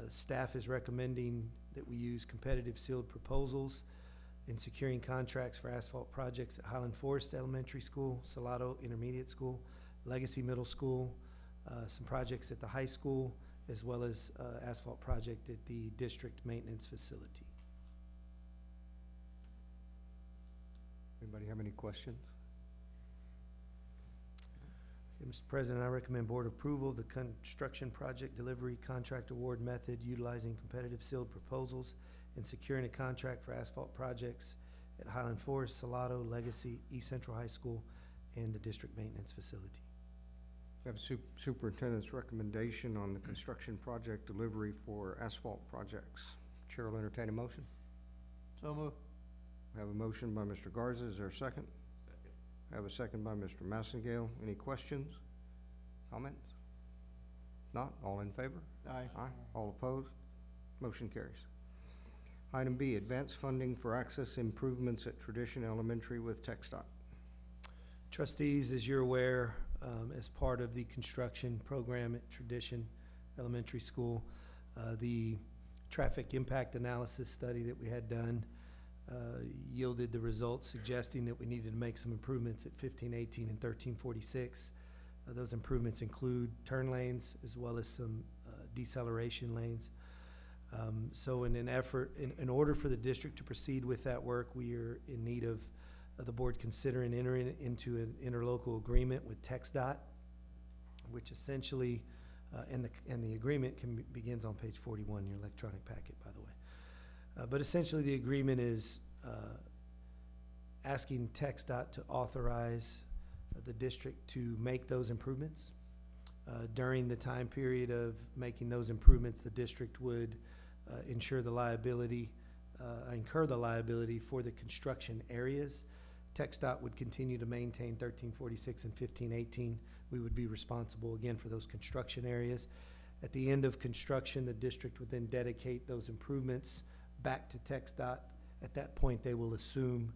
Staff is recommending that we use competitive sealed proposals in securing contracts for asphalt projects at Highland Forest Elementary School, Salado Intermediate School, Legacy Middle School, some projects at the high school, as well as asphalt project at the district maintenance facility. Anybody have any questions? Okay, Mr. President, I recommend board approval of the construction project delivery contract award method utilizing competitive sealed proposals and securing a contract for asphalt projects at Highland Forest, Salado, Legacy, East Central High School, and the district maintenance facility. We have a superintendent's recommendation on the construction project delivery for asphalt projects. Chair will entertain a motion. So move. We have a motion by Mr. Garza. Is there a second? Second. I have a second by Mr. Massengale. Any questions? Comments? Not? All in favor? Aye. Aye. All opposed? Motion carries. Item B, advance funding for access improvements at Tradition Elementary with TxDOT. Trustees, as you're aware, as part of the construction program at Tradition Elementary School, the traffic impact analysis study that we had done yielded the results suggesting that we needed to make some improvements at 1518 and 1346. Those improvements include turn lanes as well as some deceleration lanes. So in order for the district to proceed with that work, we are in need of the board considering entering into an interlocal agreement with TxDOT, which essentially, and the agreement begins on page 41 in your electronic packet, by the way. But essentially, the agreement is asking TxDOT to authorize the district to make those improvements. During the time period of making those improvements, the district would incur the liability for the construction areas. TxDOT would continue to maintain 1346 and 1518. We would be responsible again for those construction areas. At the end of construction, the district would then dedicate those improvements back to TxDOT. At that point, they will assume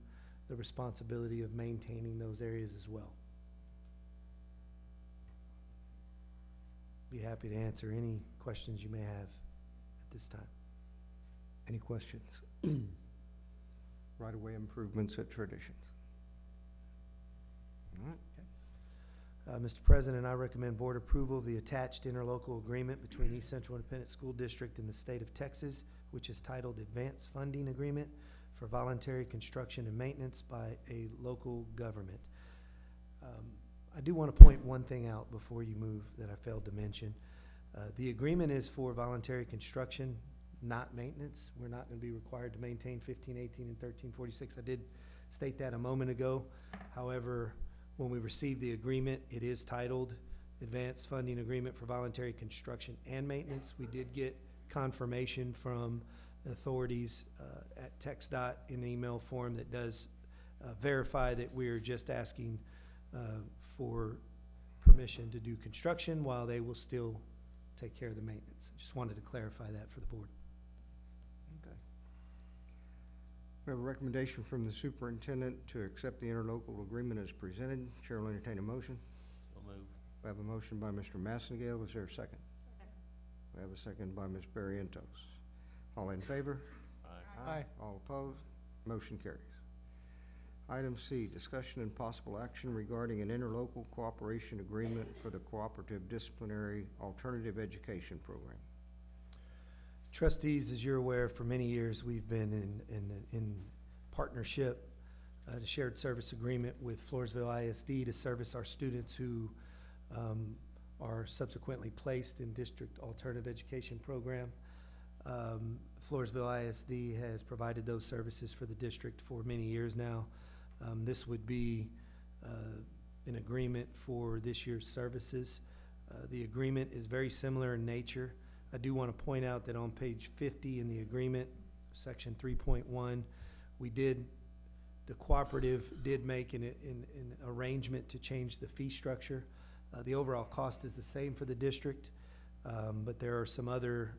the responsibility of maintaining those areas as well. Be happy to answer any questions you may have at this time. Any questions? Right-of-way improvements at Traditions. All right. Mr. President, I recommend board approval of the attached interlocal agreement between East Central Independent School District and the state of Texas, which is titled Advanced Funding Agreement for Voluntary Construction and Maintenance by a Local Government. I do want to point one thing out before you move that I failed to mention. The agreement is for voluntary construction, not maintenance. We're not going to be required to maintain 1518 and 1346. I did state that a moment ago. However, when we received the agreement, it is titled advanced funding agreement for voluntary construction and maintenance. We did get confirmation from authorities at TxDOT in an email form that does verify that we're just asking for permission to do construction while they will still take care of the maintenance. Just wanted to clarify that for the board. Okay. We have a recommendation from the superintendent to accept the interlocal agreement as presented. Chair will entertain a motion. So move. We have a motion by Mr. Massengale. Is there a second? We have a second by Ms. Barrientos. All in favor? Aye. All opposed? Motion carries. Item C, discussion and possible action regarding an interlocal cooperation agreement for the Cooperative Disciplinary Alternative Education Program. Trustees, as you're aware, for many years, we've been in partnership, a shared service agreement with Floresville ISD to service our students who are subsequently placed in district alternative education program. Floresville ISD has provided those services for the district for many years now. This would be an agreement for this year's services. The agreement is very similar in nature. I do want to point out that on page 50 in the agreement, section 3.1, the cooperative did make an arrangement to change the fee structure. The overall cost is the same for the district, but there are some other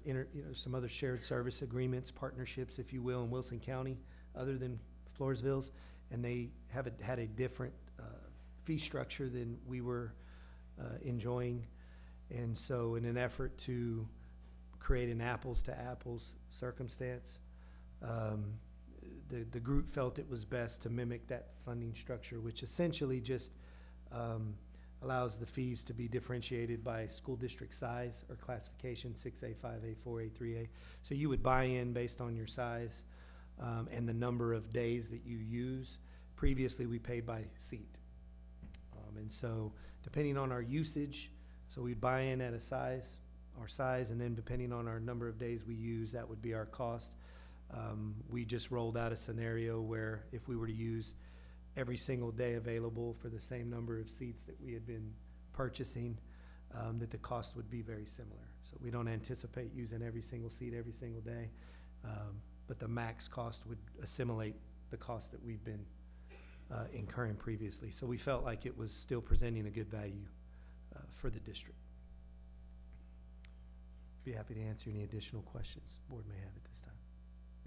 shared service agreements, partnerships, if you will, in Wilson County, other than Floresville's, and they had a different fee structure than we were enjoying. And so in an effort to create an apples-to-apples circumstance, the group felt it was best to mimic that funding structure, which essentially just allows the fees to be differentiated by school district size or classification, 6A, 5A, 4A, 3A. So you would buy in based on your size and the number of days that you use. Previously, we paid by seat. And so depending on our usage, so we'd buy in at our size, and then depending on our number of days we use, that would be our cost. We just rolled out a scenario where if we were to use every single day available for the same number of seats that we had been purchasing, that the cost would be very similar. So we don't anticipate using every single seat every single day, but the max cost would assimilate the cost that we've been incurring previously. So we felt like it was still presenting a good value for the district. Be happy to answer any additional questions the board may have at this time.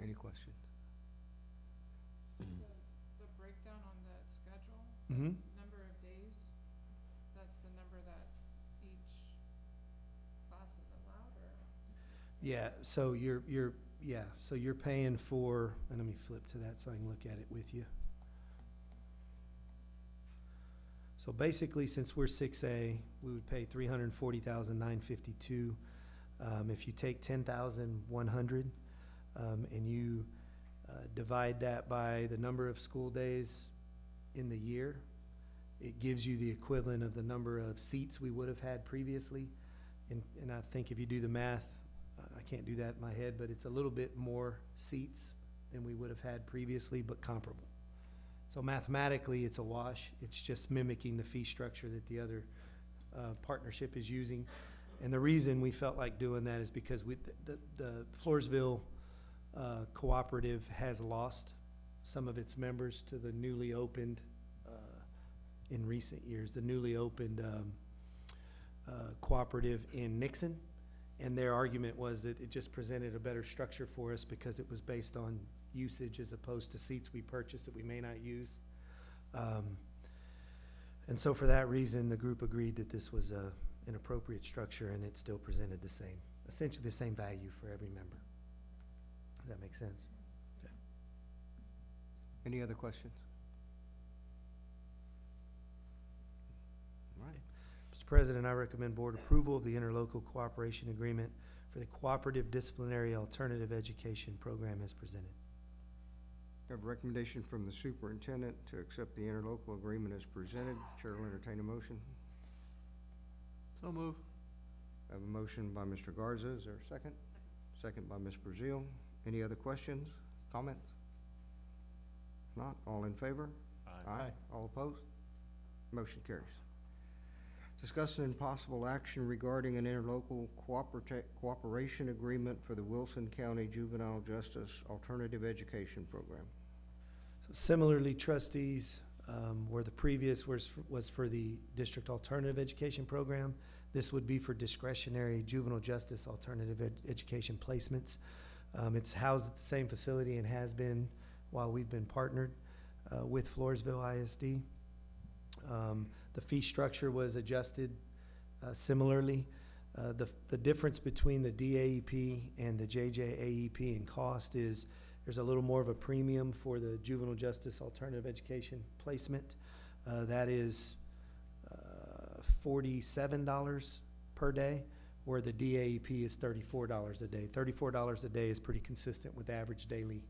Any questions? The breakdown on that schedule, Mm-hmm. number of days, that's the number that each class is allowed, or? Yeah, so you're paying for, and let me flip to that so I can look at it with you. So basically, since we're 6A, we would pay $340,952. If you take 10,100 and you divide that by the number of school days in the year, it gives you the equivalent of the number of seats we would have had previously. And I think if you do the math, I can't do that in my head, but it's a little bit more seats than we would have had previously, but comparable. So mathematically, it's a wash. It's just mimicking the fee structure that the other partnership is using. And the reason we felt like doing that is because the Floresville cooperative has lost some of its members to the newly opened, in recent years, the newly opened cooperative in Nixon. And their argument was that it just presented a better structure for us because it was based on usage as opposed to seats we purchased that we may not use. And so for that reason, the group agreed that this was an appropriate structure, and it still presented the same, essentially the same value for every member. Does that make sense? Okay. Any other questions? All right. Mr. President, I recommend board approval of the interlocal cooperation agreement for the Cooperative Disciplinary Alternative Education Program as presented. We have a recommendation from the superintendent to accept the interlocal agreement as presented. Chair will entertain a motion. So move. I have a motion by Mr. Garza. Is there a second? Second by Ms. Brazil. Any other questions, comments? Not, all in favor? Aye. All opposed? Motion carries. Discussion and possible action regarding an interlocal cooperation agreement for the Wilson County Juvenile Justice Alternative Education Program. So similarly, trustees, where the previous was for the District Alternative Education Program, this would be for discretionary juvenile justice alternative education placements. It's housed at the same facility and has been while we've been partnered with Floresville ISD. The fee structure was adjusted similarly. The difference between the DAEP and the JJAEP in cost is there's a little more of a premium for the juvenile justice alternative education placement. That is $47 per day, where the DAEP is $34 a day. $34 a day is pretty consistent with average daily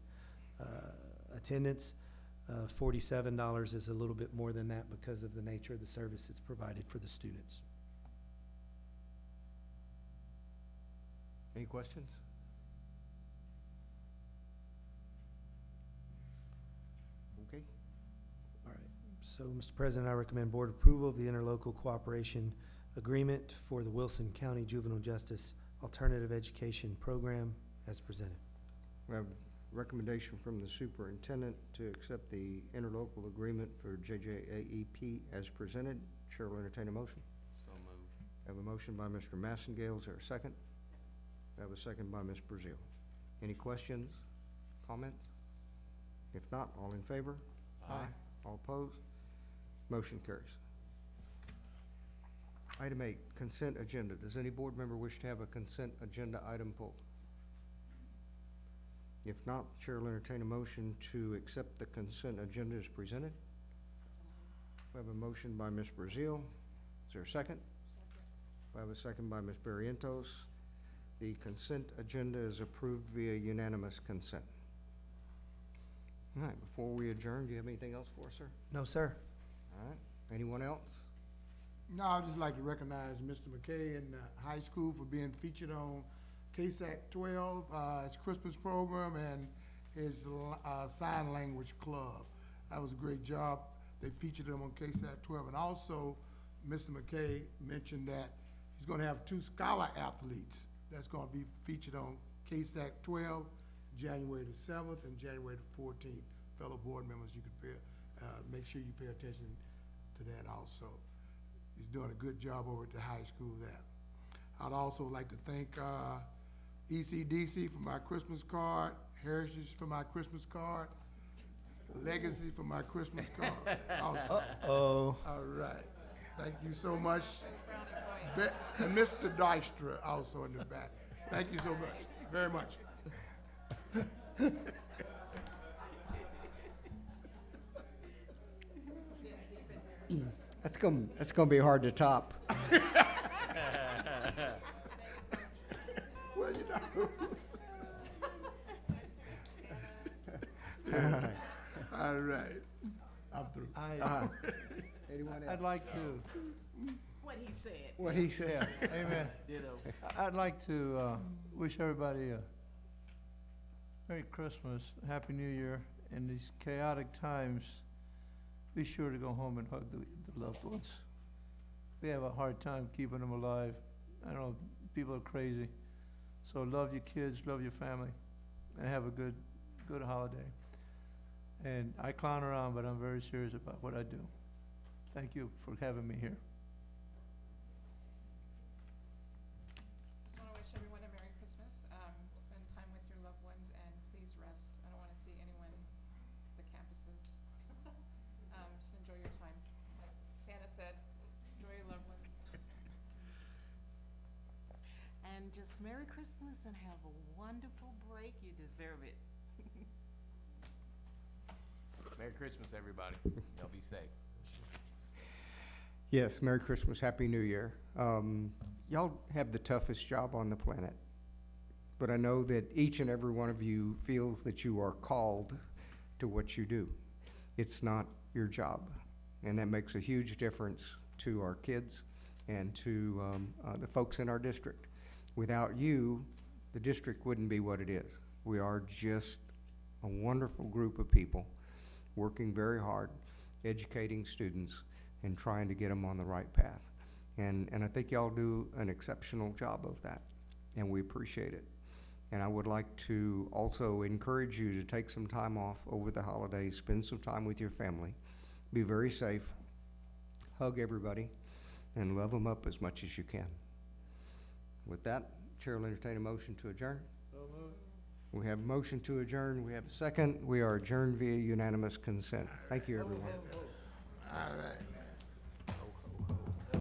attendance. $47 is a little bit more than that because of the nature of the service that's provided for the students. Any questions? Okay. All right, so Mr. President, I recommend board approval of the interlocal cooperation agreement for the Wilson County Juvenile Justice Alternative Education Program as presented. We have recommendation from the superintendent to accept the interlocal agreement for JJAEP as presented. Chair will entertain a motion. So moved. I have a motion by Mr. Massengale. Is there a second? I have a second by Ms. Brazil. Any questions, comments? If not, all in favor? Aye. All opposed? Motion carries. Item 8, consent agenda. Does any board member wish to have a consent agenda item pulled? If not, the chair will entertain a motion to accept the consent agenda as presented. We have a motion by Ms. Brazil. Is there a second? We have a second by Ms. Barrientos. The consent agenda is approved via unanimous consent. All right, before we adjourn, do you have anything else for us, sir? No, sir. All right, anyone else? No, I'd just like to recognize Mr. McKay and the high school for being featured on KSAC 12, his Christmas program, and his sign language club. That was a great job. They featured him on KSAC 12. And also, Mr. McKay mentioned that he's going to have 2 scholar athletes that's going to be featured on KSAC 12, January the 7th and January the 14th. Fellow board members, you could make sure you pay attention to that also. He's doing a good job over at the high school there. I'd also like to thank ECDC for my Christmas card, Heritage for my Christmas card, Legacy for my Christmas card. Also. Uh-oh. All right. Thank you so much. And Mr. Dystra also in the back. Thank you so much, very much. That's gonna be hard to top. Well, you know. All right. I'm through. Anyone else? I'd like to, What he said. What he said. amen. Ditto. I'd like to wish everybody a Merry Christmas, Happy New Year. In these chaotic times, be sure to go home and hug the loved ones. We have a hard time keeping them alive. I know people are crazy. So love your kids, love your family, and have a good holiday. And I clown around, but I'm very serious about what I do. Thank you for having me here. Just want to wish everyone a Merry Christmas. Spend time with your loved ones and please rest. I don't want to see anyone at the campuses. Just enjoy your time. Like Santa said, enjoy your loved ones. And just Merry Christmas and have a wonderful break. You deserve it. Merry Christmas, everybody. Y'all be safe. Yes, Merry Christmas, Happy New Year. Y'all have the toughest job on the planet, but I know that each and every one of you feels that you are called to what you do. It's not your job, and that makes a huge difference to our kids and to the folks in our district. Without you, the district wouldn't be what it is. We are just a wonderful group of people working very hard, educating students, and trying to get them on the right path. And I think y'all do an exceptional job of that, and we appreciate it. And I would like to also encourage you to take some time off over the holidays, spend some time with your family, be very safe, hug everybody, and love them up as much as you can. With that, Chair will entertain a motion to adjourn. We have a motion to adjourn. We have a second. We are adjourned via unanimous consent. Thank you, everyone. All right.